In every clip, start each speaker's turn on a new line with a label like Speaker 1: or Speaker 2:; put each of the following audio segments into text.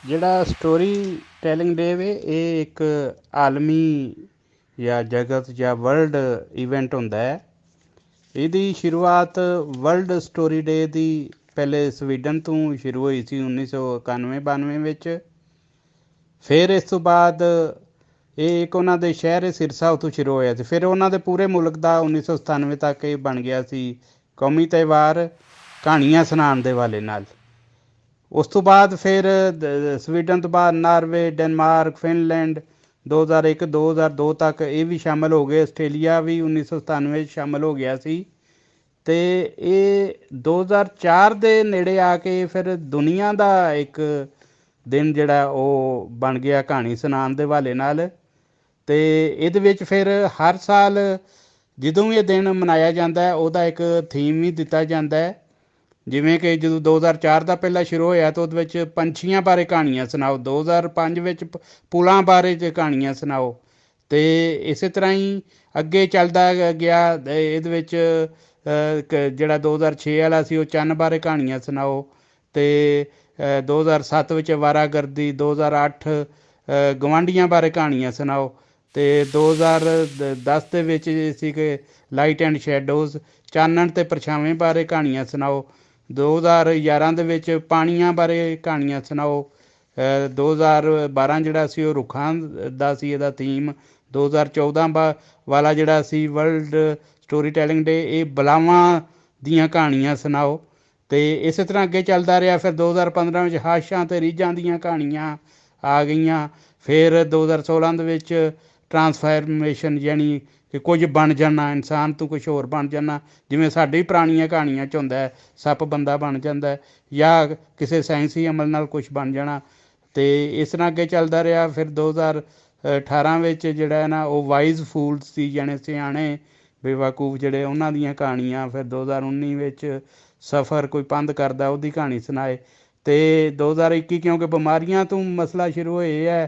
Speaker 1: ਜਿਹੜਾ story telling ਡੇ ਵੇ ਇਹ ਇੱਕ ਆਲਮੀ ਜਾਂ ਜਗਤ ਜਾਂ ਵਰਲਡ ਇਵੈਂਟ ਹੁੰਦਾ ਹੈ। ਇਹਦੀ ਸ਼ੁਰੂਆਤ ਵਰਲਡ ਸਟੋਰੀ ਡੇ ਦੀ ਪਹਿਲੇ ਸਵੀਡਨ ਤੋਂ ਸ਼ੁਰੂ ਹੋਈ ਸੀ 1991-92 ਵਿੱਚ। ਫਿਰ ਇਸ ਤੋਂ ਬਾਅਦ ਇਹ ਇੱਕ ਉਹਨਾਂ ਦੇ ਸ਼ਹਿਰ ਸਿਰਸਾ ਉੱਥੋਂ ਸ਼ੁਰੂ ਹੋਇਆ ਸੀ। ਫਿਰ ਉਹਨਾਂ ਦੇ ਪੂਰੇ ਮੁਲਕ ਦਾ 1997 ਤੱਕ ਇਹ ਬਣ ਗਿਆ ਸੀ ਕੌਮੀ ਤਿਉਹਾਰ ਕਹਾਣੀਆਂ ਸੁਣਾਉਣ ਦੇ ਵਾਲੇ ਨਾਲ। ਉਸ ਤੋਂ ਬਾਅਦ ਫਿਰ ਸਵੀਡਨ ਤੋਂ ਬਾਅਦ ਨਾਰਵੇ, ਡੈਨਮਾਰਕ, ਫਿਨਲੈਂਡ 2001-2002 ਤੱਕ ਇਹ ਵੀ ਸ਼ਾਮਿਲ ਹੋ ਗਏ। ਆਸਟ੍ਰੇਲੀਆ ਵੀ 1997 ਵਿੱਚ ਸ਼ਾਮਿਲ ਹੋ ਗਿਆ ਸੀ। ਅਤੇ ਇਹ 2004 ਦੇ ਨੇੜੇ ਆ ਕੇ ਫਿਰ ਦੁਨੀਆ ਦਾ ਇੱਕ ਦਿਨ ਜਿਹੜਾ ਉਹ ਬਣ ਗਿਆ ਕਹਾਣੀ ਸੁਣਾਉਣ ਦੇ ਹਵਾਲੇ ਨਾਲ। ਅਤੇ ਇਹਦੇ ਵਿੱਚ ਫਿਰ ਹਰ ਸਾਲ ਜਦੋਂ ਵੀ ਇਹ ਦਿਨ ਮਨਾਇਆ ਜਾਂਦਾ ਉਹਦਾ ਇੱਕ ਥੀਮ ਵੀ ਦਿੱਤਾ ਜਾਂਦਾ ਹੈ। ਜਿਵੇਂ ਕਿ ਜਦੋਂ 2004 ਦਾ ਪਹਿਲਾਂ ਸ਼ੁਰੂ ਹੋਇਆ ਤਾਂ ਉਹਦੇ ਵਿੱਚ ਪੰਛੀਆਂ ਬਾਰੇ ਕਹਾਣੀਆਂ ਸੁਣਾਓ, 2005 ਵਿੱਚ ਪੁਲਾਂ ਬਾਰੇ ਕਹਾਣੀਆਂ ਸੁਣਾਓ, ਅਤੇ ਇਸੇ ਤਰ੍ਹਾਂ ਹੀ ਅੱਗੇ ਚੱਲਦਾ ਗਿਆ। ਇਹਦੇ ਵਿੱਚ ਜਿਹੜਾ 2006 ਵਾਲਾ ਸੀ ਉਹ ਚੰਨ ਬਾਰੇ ਕਹਾਣੀਆਂ ਸੁਣਾਓ, ਅਤੇ 2007 ਵਿੱਚ ਅਵਾਰਾਗਰਦੀ, 2008 ਗਵਾਂਢੀਆਂ ਬਾਰੇ ਕਹਾਣੀਆਂ ਸੁਣਾਓ, ਅਤੇ 2010 ਦੇ ਵਿੱਚ ਸੀ ਕਿ ਲਾਈਟ ਐਂਡ ਸ਼ੈਡੋਜ਼ ਚਾਨਣ ਅਤੇ ਪਰਛਾਵੇਂ ਬਾਰੇ ਕਹਾਣੀਆਂ ਸੁਣਾਓ, 2011 ਦੇ ਵਿੱਚ ਪਾਣੀਆਂ ਬਾਰੇ ਕਹਾਣੀਆਂ ਸੁਣਾਓ, 2012 ਜਿਹੜਾ ਸੀ ਉਹ ਰੁੱਖਾਂ ਦਾ ਸੀ ਇਹਦਾ ਥੀਮ, 2014 ਵਾਲਾ ਜਿਹੜਾ ਸੀ ਵਰਲਡ ਸਟੋਰੀ ਟੈਲਿੰਗ ਡੇ ਇਹ ਬਲਾਵਾਂ ਦੀਆਂ ਕਹਾਣੀਆਂ ਸੁਣਾਓ। ਅਤੇ ਇਸੇ ਤਰ੍ਹਾਂ ਅੱਗੇ ਚੱਲਦਾ ਰਿਹਾ। ਫਿਰ 2015 ਵਿੱਚ ਹਾਸ਼ਾਂ ਅਤੇ ਰੀਝਾਂ ਦੀਆਂ ਕਹਾਣੀਆਂ ਆ ਗਈਆਂ। ਫਿਰ 2016 ਦੇ ਵਿੱਚ ਟਰਾਂਸਫਾਰਮੇਸ਼ਨ ਯਾਨੀ ਕਿ ਕੁਝ ਬਣ ਜਾਣਾ, ਇਨਸਾਨ ਤੋਂ ਕੁਛ ਹੋਰ ਬਣ ਜਾਣਾ, ਜਿਵੇਂ ਸਾਡੀ ਪੁਰਾਣੀਆਂ ਕਹਾਣੀਆਂ 'ਚ ਹੁੰਦਾ ਸੱਪ ਬੰਦਾ ਬਣ ਜਾਂਦਾ ਜਾਂ ਕਿਸੇ ਸਾਇੰਸੀ ਅਮਲ ਨਾਲ ਕੁਛ ਬਣ ਜਾਣਾ। ਅਤੇ ਇਸ ਤਰ੍ਹਾਂ ਅੱਗੇ ਚੱਲਦਾ ਰਿਹਾ। ਫਿਰ 2018 ਵਿੱਚ ਜਿਹੜਾ ਹੈ ਨਾ ਉਹ ਵਾਈਜ਼ ਫੂਲਸ ਸੀ, ਜਾਣੇ ਸਿਆਣੇ ਬੇਵਕੂਫ ਜਿਹੜੇ ਉਹਨਾਂ ਦੀਆਂ ਕਹਾਣੀਆਂ। ਫਿਰ 2019 ਵਿੱਚ ਸਫ਼ਰ ਕੋਈ ਪੰਧ ਕਰਦਾ ਉਹਦੀ ਕਹਾਣੀ ਸੁਣਾਏ। ਅਤੇ 2021 ਕਿਉਂਕਿ ਬਿਮਾਰੀਆਂ ਤੋਂ ਮਸਲਾ ਸ਼ੁਰੂ ਹੋਏ ਹੈ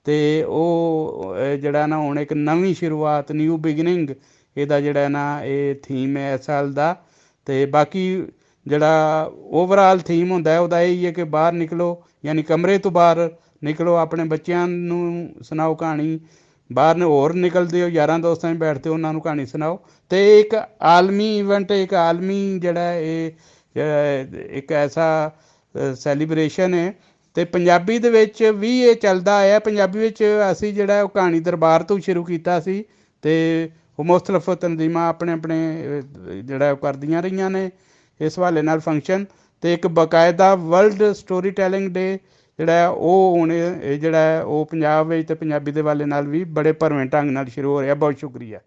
Speaker 1: ਅਤੇ ਉਹ ਜਿਹੜਾ ਨਾ ਹੁਣ ਇੱਕ ਨਵੀਂ ਸ਼ੁਰੂਆਤ ਨਿਊ ਬਿਗਨਿੰਗ ਇਹਦਾ ਜਿਹੜਾ ਨਾ ਇਹ ਥੀਮ ਹੈ ਇਸ ਸਾਲ ਦਾ। ਅਤੇ ਬਾਕੀ ਜਿਹੜਾ ਓਵਰਆਲ ਥੀਮ ਹੁੰਦਾ ਉਹਦਾ ਇਹ ਹੀ ਹੈ ਕਿ ਬਾਹਰ ਨਿਕਲੋ, ਯਾਨੀ ਕਮਰੇ ਤੋਂ ਬਾਹਰ ਨਿਕਲੋ, ਆਪਣੇ ਬੱਚਿਆਂ ਨੂੰ ਸੁਣਾਓ ਕਹਾਣੀ, ਬਾਹਰ ਹੋਰ ਨਿਕਲਦੇ ਹੋ ਯਾਰਾਂ ਦੋਸਤਾਂ 'ਚ ਬੈਠਦੇ ਹੋ ਉਹਨਾਂ ਨੂੰ ਕਹਾਣੀ ਸੁਣਾਓ। ਅਤੇ ਇੱਕ ਆਲਮੀ ਇਵੈਂਟ, ਇੱਕ ਆਲਮੀ ਜਿਹੜਾ ਇਹ ਇੱਕ ਐਸਾ ਸੈਲੀਬ੍ਰੇਸ਼ਨ ਹੈ। ਅਤੇ ਪੰਜਾਬੀ ਦੇ ਵਿੱਚ ਵੀ ਇਹ ਚੱਲਦਾ ਆਇਆ। ਪੰਜਾਬੀ ਵਿੱਚ ਅਸੀਂ ਜਿਹੜਾ ਉਹ ਕਹਾਣੀ ਦਰਬਾਰ ਤੋਂ ਸ਼ੁਰੂ ਕੀਤਾ ਸੀ ਅਤੇ ਉਹ ਮੁਖਤਲਿਫ ਤਨਜ਼ੀਮਾਂ ਆਪਣੇ ਆਪਣੇ ਜਿਹੜਾ ਉਹ ਕਰਦੀਆਂ ਰਹੀਆਂ ਨੇ ਇਸ ਹਵਾਲੇ ਨਾਲ ਫੰਕਸ਼ਨ। ਅਤੇ ਇੱਕ ਬਾਕਾਇਦਾ ਵਰਲਡ ਸਟੋਰੀ ਟੈਲਿੰਗ ਡੇ ਜਿਹੜਾ ਉਹ ਹੁਣ ਜਿਹੜਾ ਉਹ ਪੰਜਾਬ ਵਿੱਚ ਅਤੇ ਪੰਜਾਬੀ ਦੇ ਹਵਾਲੇ ਨਾਲ ਵੀ ਬੜੇ ਭਰਵੇਂ ਢੰਗ ਨਾਲ ਸ਼ੁਰੂ ਹੋ ਰਿਹਾ। ਬਹੁਤ ਸ਼ੁਕਰੀਆ।